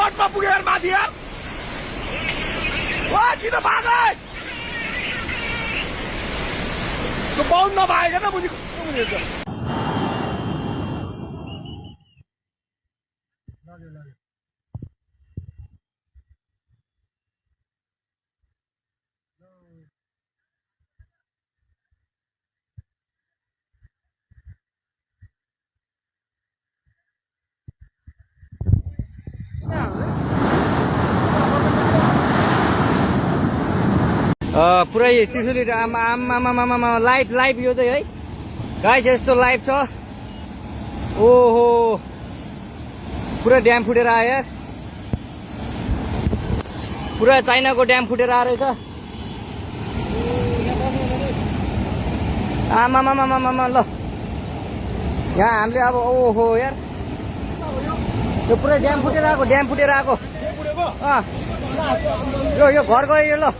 रोडमा पुगेर माथि यार वा छिटो भाग त्यो बाउन्ड नभएको त बुझी कस्तो हुनेछ पुरै त्रिशुली आमा लाइभ यो चाहिँ है गाइस यस्तो लाइभ छ ओहो पुरा ड्याम फुटेर आयो यार पुरा चाइनाको ड्याम फुटेर आएर रहेछ आमा ल यहाँ हामीले अब ओहो यार यो पुरै ड्याम फुटेर आएको यो घर गयो यो ल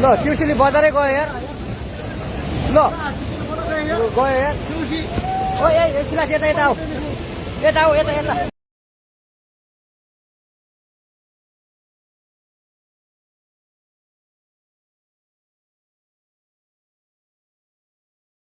ल त्रिशुली बजारै गयो यार ल गयो यार ओ ए सिलास यता आऊ यता